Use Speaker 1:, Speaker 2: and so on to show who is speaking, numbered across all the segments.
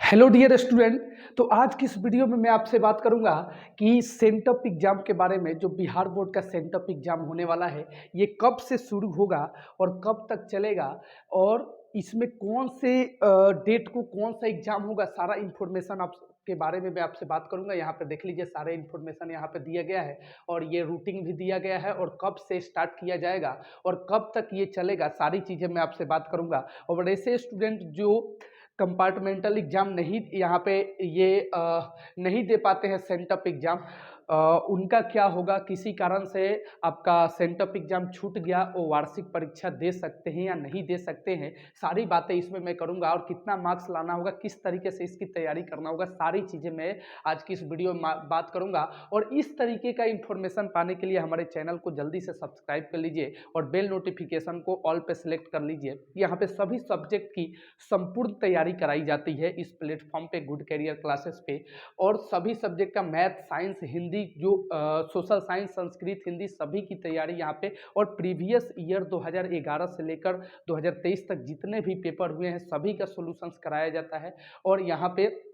Speaker 1: Hello dear student. तो आज की इस वीडियो में मैं आपसे बात करूंगा कि सेंटअप एग्जाम के बारे में। जो बिहार बोर्ड का सेंटअप एग्जाम होने वाला है, ये कब से शुरू होगा और कब तक चलेगा, और इसमें कौन से डेट को कौन सा एग्जाम होगा, सारा इन्फॉर्मेशन आप के बारे में मैं आपसे बात करूंगा। यहाँ पे देख लीजिए, सारे इन्फॉर्मेशन यहाँ पे दिया गया है और ये रूटीन भी दिया गया है और कब से स्टार्ट किया जाएगा और कब तक ये चलेगा, सारी चीज़ें मैं आपसे बात करूंगा। और ऐसे स्टूडेंट जो कंपार्टमेंटल एग्ज़ाम नहीं यहाँ पे ये नहीं दे पाते हैं सेंटअप एग्ज़ाम, उनका क्या होगा, किसी कारण से आपका सेंटअप एग्ज़ाम छूट गया, वो वार्षिक परीक्षा दे सकते हैं या नहीं दे सकते हैं, सारी बातें इसमें मैं करूंगा। और कितना मार्क्स लाना होगा, किस तरीके से इसकी तैयारी करना होगा, सारी चीज़ें मैं आज की इस वीडियो में बात करूंगा। और इस तरीके का इन्फॉर्मेशन पाने के लिए हमारे चैनल को जल्दी से सब्सक्राइब कर लीजिए और बेल नोटिफिकेशन को ऑल पे सिलेक्ट कर लीजिए। यहाँ पे सभी सब्जेक्ट की संपूर्ण तैयारी कराई जाती है इस प्लेटफॉर्म पे, गुड कैरियर क्लासेस पे। और सभी सब्जेक्ट का मैथ, साइंस, हिंदी, जो सोशल साइंस, संस्कृत, हिंदी, सभी की तैयारी यहाँ पे। और प्रीवियस ईयर 2011 से लेकर 2023 तक जितने भी पेपर हुए हैं, सभी का सॉल्यूशंस कराया जाता है। और यहाँ पे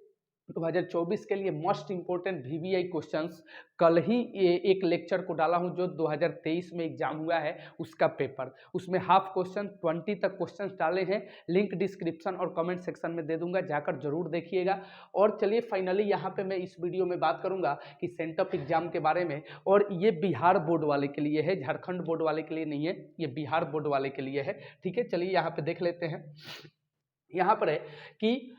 Speaker 1: 2024 के लिए मोस्ट इंपोर्टेंट वीवीआई क्वेश्चंस कल ही एक लेक्चर को डाला हूं, जो 2023 में एग्जाम हुआ है उसका पेपर, उसमें हाफ क्वेश्चन 20 तक क्वेश्चंस डाले हैं। लिंक डिस्क्रिप्शन और कमेंट सेक्शन में दे दूंगा, जाकर जरूर देखिएगा। और चलिए फाइनली यहाँ पे मैं इस वीडियो में बात करूंगा कि सेंटअप एग्जाम के बारे में। और ये बिहार बोर्ड वाले के लिए है, झारखंड बोर्ड वाले के लिए नहीं है, ये बिहार बोर्ड वाले के लिए है। ठीक है, चलिए यहाँ पे देख लेते हैं। यहाँ पर है कि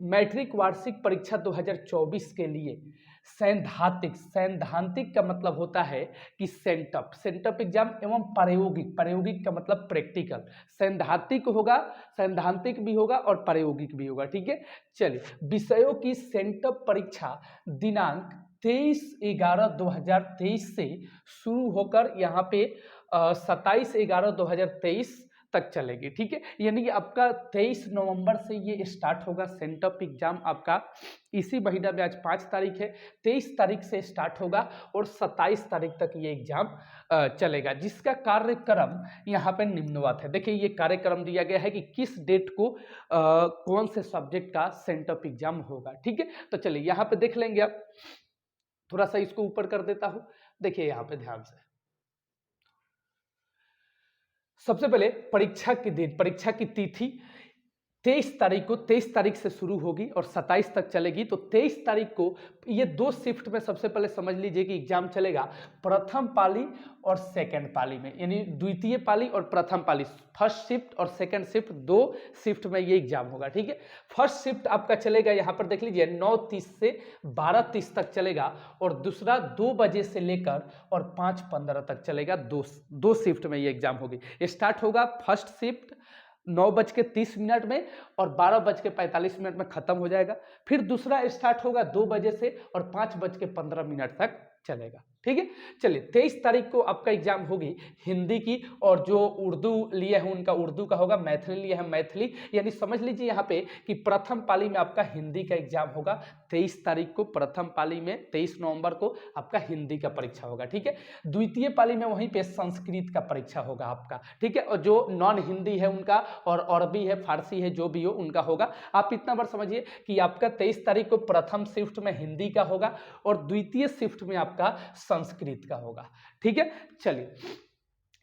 Speaker 1: मैट्रिक वार्षिक परीक्षा 2024 के लिए सैद्धांतिक का मतलब होता है कि सेंटअप एग्जाम एवं प्रायोगिक का मतलब प्रैक्टिकल। सैद्धांतिक भी होगा और प्रायोगिक भी होगा। ठीक है, चलिए विषयों की सेंटअप परीक्षा दिनांक 23/11/2023 से शुरू होकर यहाँ पे 27/11/2023 तक चलेगी। ठीक है, यानी कि आपका 23 नवंबर से ये स्टार्ट होगा सेंटअप एग्जाम आपका। इसी महीना में आज 5 तारीख है, 23 तारीख से स्टार्ट होगा और 27 तारीख तक ये एग्जाम चलेगा, जिसका कार्यक्रम यहाँ पे निम्नवत है। देखिए, ये कार्यक्रम दिया गया है कि किस डेट को कौन से सब्जेक्ट का सेंटअप एग्जाम होगा। ठीक है, तो चलिए यहाँ पे देख लेंगे। आप थोड़ा सा इसको ऊपर कर देता हूँ, देखिए यहाँ पे ध्यान से। सबसे पहले परीक्षा के दिन, परीक्षा की तिथि 23 तारीख से शुरू होगी और 27 तक चलेगी। तो 23 तारीख को ये 2 शिफ्ट में सबसे पहले समझ लीजिए कि एग्जाम चलेगा, प्रथम पाली और सेकंड पाली में, यानी द्वितीय पाली और प्रथम पाली, फर्स्ट शिफ्ट और सेकंड शिफ्ट, 2 शिफ्ट में ये एग्जाम होगा। ठीक है, फर्स्ट शिफ्ट आपका चलेगा, यहाँ पर देख लीजिए 9:30 से 12:30 तक चलेगा और दूसरा 2 बजे से लेकर और 5:15 तक चलेगा। दो शिफ्ट में ये एग्जाम होगी। स्टार्ट होगा फर्स्ट शिफ्ट 9:30 में और 12:45 में खत्म हो जाएगा। फिर दूसरा स्टार्ट होगा 2 बजे से और 5:15 तक चलेगा। ठीक है, चलिए 23 तारीख को आपका एग्जाम होगी हिंदी की, और जो उर्दू लिए हैं उनका उर्दू का होगा, मैथिली लिए हैं मैथिली, यानी समझ लीजिए यहाँ पे कि प्रथम पाली में आपका हिंदी का एग्जाम होगा 23 तारीख को। प्रथम पाली में 23 नवंबर को आपका हिंदी का परीक्षा होगा। ठीक है, द्वितीय पाली में वहीं पे संस्कृत का परीक्षा होगा आपका। ठीक है, और जो नॉन हिंदी है उनका, और अरबी है, फारसी है, जो भी हो उनका होगा। आप इतना बार समझिए कि आपका 23 तारीख को प्रथम शिफ्ट में हिंदी का होगा और द्वितीय शिफ्ट में आपका संस्कृत का होगा। ठीक है, चलिए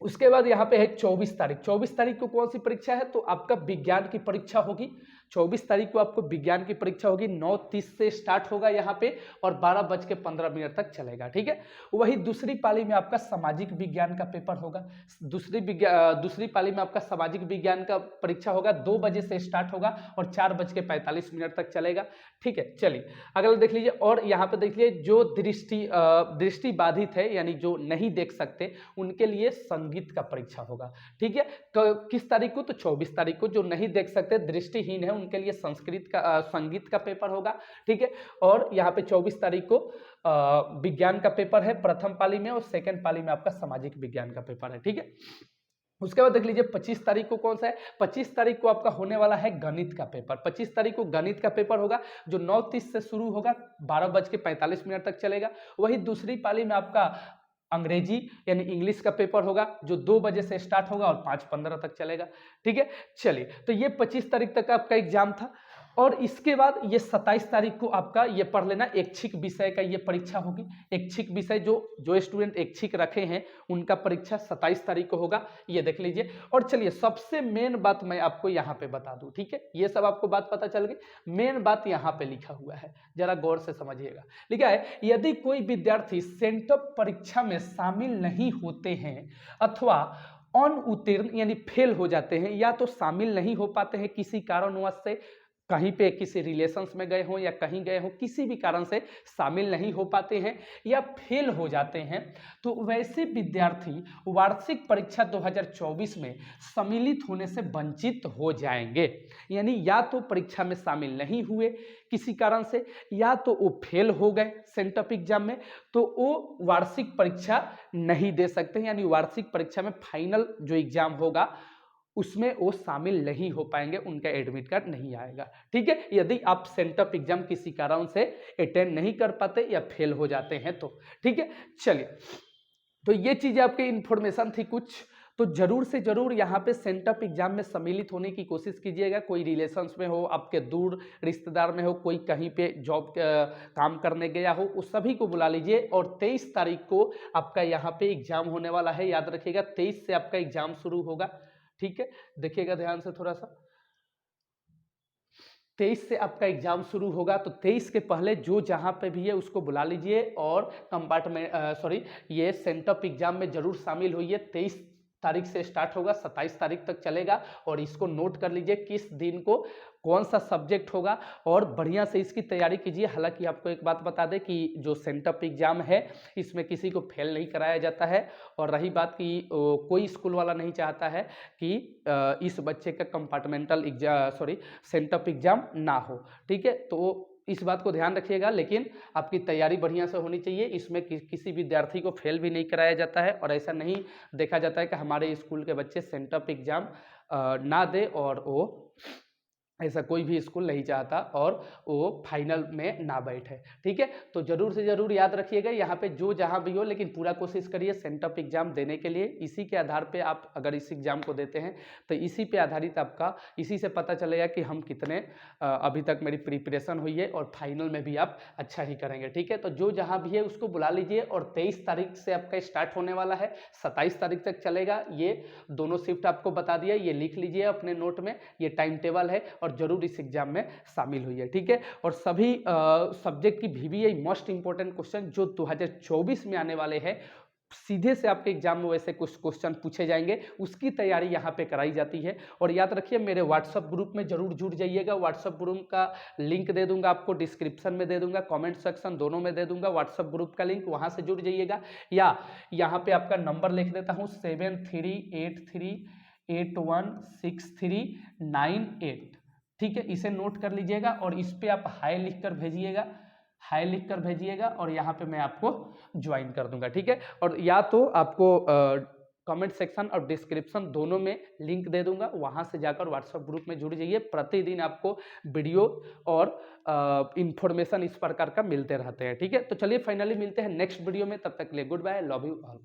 Speaker 1: उसके बाद यहाँ पे है 24 तारीख। 24 तारीख को कौन सी परीक्षा है, तो आपका विज्ञान की परीक्षा होगी। 24 तारीख को आपको विज्ञान की परीक्षा होगी, 9:30 से स्टार्ट होगा यहाँ पे और 12:15 तक चलेगा। ठीक है, वही दूसरी पाली में आपका सामाजिक विज्ञान का पेपर होगा। दूसरी पाली में आपका सामाजिक विज्ञान का परीक्षा होगा, 2 बजे से स्टार्ट होगा और 4:45 तक चलेगा। ठीक है, चलिए अगला देख लीजिए। और यहाँ पे देख लीजिए, जो दृष्टि बाधित है, यानी जो नहीं देख सकते, उनके लिए संगीत का परीक्षा होगा। ठीक है, तो किस तारीख को, तो 24 तारीख को। जो नहीं देख सकते, दृष्टिहीन है, उनके लिए संगीत का पेपर होगा। ठीक है, और यहाँ पे 24 तारीख को विज्ञान का पेपर है प्रथम पाली में, और सेकंड पाली में आपका सामाजिक विज्ञान का पेपर है। ठीक है, उसके बाद देख लीजिए 25 तारीख को कौन सा है। 25 तारीख को आपका होने वाला है गणित का पेपर। 25 तारीख को गणित का पेपर होगा, जो 9:30 से शुरू होगा, 12:45 तक चलेगा। वही दूसरी पाली में आपका अंग्रेजी यानी इंग्लिश का पेपर होगा, जो 2 बजे से स्टार्ट होगा और 5:15 तक चलेगा। ठीक है, चलिए तो ये 25 तारीख तक आपका एग्जाम था। और इसके बाद ये 27 तारीख को आपका ये पढ़ लेना, ऐच्छिक विषय का ये परीक्षा होगी। ऐच्छिक विषय जो स्टूडेंट ऐच्छिक रखे हैं उनका परीक्षा 27 तारीख को होगा, ये देख लीजिए। और चलिए सबसे मेन बात मैं आपको यहाँ पे बता दूं, ठीक है, ये सब आपको बात पता चल गई। मेन बात यहाँ पे लिखा हुआ है, जरा गौर से समझिएगा। लिखा है यदि कोई विद्यार्थी सेंटअप परीक्षा में शामिल नहीं होते हैं अथवा अनउत्तीर्ण यानी फेल हो जाते हैं, या तो शामिल नहीं हो पाते हैं किसी कारणवश से, कहीं पे किसी रिलेशंस में गए हों या कहीं गए हों, किसी भी कारण से शामिल नहीं हो पाते हैं या फेल हो जाते हैं, तो वैसे विद्यार्थी वार्षिक परीक्षा 2024 में सम्मिलित होने से वंचित हो जाएंगे। यानी या तो परीक्षा में शामिल नहीं हुए किसी कारण से, या तो वो फेल हो गए सेंटअप एग्जाम में, तो वो वार्षिक परीक्षा नहीं दे सकते। यानी वार्षिक परीक्षा में फाइनल जो एग्जाम होगा उसमें वो शामिल नहीं हो पाएंगे, उनका एडमिट कार्ड नहीं आएगा। ठीक है, यदि आप सेंटअप एग्जाम किसी कारण से अटेंड नहीं कर पाते या फेल हो जाते हैं तो। ठीक है, चलिए, तो ये चीजें आपकी इंफॉर्मेशन थी कुछ, तो जरूर से जरूर यहाँ पे सेंटअप एग्जाम में सम्मिलित होने की कोशिश कीजिएगा। कोई रिलेशंस में हो, आपके दूर रिश्तेदार में हो, कोई कहीं पे जॉब काम करने गया हो, उस सभी को बुला लीजिए। और 23 तारीख को आपका यहाँ पे एग्जाम होने वाला है, याद रखिएगा 23 से आपका एग्जाम शुरू होगा। ठीक है, देखिएगा ध्यान से थोड़ा सा, 23 से आपका एग्जाम शुरू होगा, तो 23 के पहले जो जहां पे भी है उसको बुला लीजिए और कंपार्टमेंट ये सेंटअप एग्जाम में जरूर शामिल होइए। 23 तारीख से स्टार्ट होगा, 27 तारीख तक चलेगा, और इसको नोट कर लीजिए किस दिन को कौन सा सब्जेक्ट होगा, और बढ़िया से इसकी तैयारी कीजिए। हालांकि आपको एक बात बता दें कि जो सेंटअप एग्जाम है इसमें किसी को फेल नहीं कराया जाता है, और रही बात कि कोई स्कूल वाला नहीं चाहता है कि इस बच्चे का कंपार्टमेंटल सेंटअप एग्जाम ना हो। ठीक है, तो इस बात को ध्यान रखिएगा, लेकिन आपकी तैयारी बढ़िया से होनी चाहिए। इसमें किसी विद्यार्थी को फेल भी नहीं कराया जाता है, और ऐसा नहीं देखा जाता है कि हमारे स्कूल के बच्चे सेंटअप एग्जाम ना दे, और वो ऐसा कोई भी स्कूल नहीं चाहता और वो फाइनल में ना बैठे। ठीक है, तो जरूर से जरूर याद रखिएगा, यहाँ पे जो जहाँ भी हो, लेकिन पूरा कोशिश करिए सेंटअप एग्जाम देने के लिए। इसी के आधार पे आप अगर इस एग्जाम को देते हैं तो इसी पे आधारित आपका, इसी से पता चलेगा कि हम कितने अभी तक मेरी प्रिपरेशन हुई है, और फाइनल में भी आप अच्छा ही करेंगे। ठीक है, तो जो जहाँ भी है उसको बुला लीजिए, और 23 तारीख से आपका स्टार्ट होने वाला है, 27 तारीख तक चलेगा। ये दोनों शिफ्ट आपको बता दिया, ये लिख लीजिए अपने नोट में, ये टाइम टेबल है, और जरूर इस एग्जाम में शामिल हुई है। ठीक है, और सभी सब्जेक्ट की VBI मोस्ट इंपोर्टेंट क्वेश्चन जो 2024 में आने वाले हैं, सीधे से आपके एग्जाम में वैसे कुछ क्वेश्चन पूछे जाएंगे, उसकी तैयारी यहाँ पे कराई जाती है। और याद रखिए मेरे व्हाट्सएप ग्रुप में जरूर जुड़ जाइएगा। व्हाट्सएप ग्रुप का लिंक दे दूंगा आपको, डिस्क्रिप्शन में दे दूंगा, कमेंट सेक्शन दोनों में दे दूंगा व्हाट्सएप ग्रुप का लिंक, वहां से जुड़ जाइएगा। या यहाँ पे आपका नंबर लिख देता हूँ 7383816398। ठीक है, इसे नोट कर लीजिएगा, और इस पे आप हाई लिखकर भेजिएगा, हाई लिखकर भेजिएगा, और यहाँ पे मैं आपको ज्वाइन कर दूंगा। ठीक है, और या तो आपको कमेंट सेक्शन और डिस्क्रिप्शन दोनों में लिंक दे दूंगा, वहां से जाकर व्हाट्सएप ग्रुप में जुड़ जाइए। प्रतिदिन आपको वीडियो और इंफॉर्मेशन इस प्रकार का मिलते रहते हैं। ठीक है, तो चलिए फाइनली मिलते हैं नेक्स्ट वीडियो में, तब तक के लिए good bye, love you all.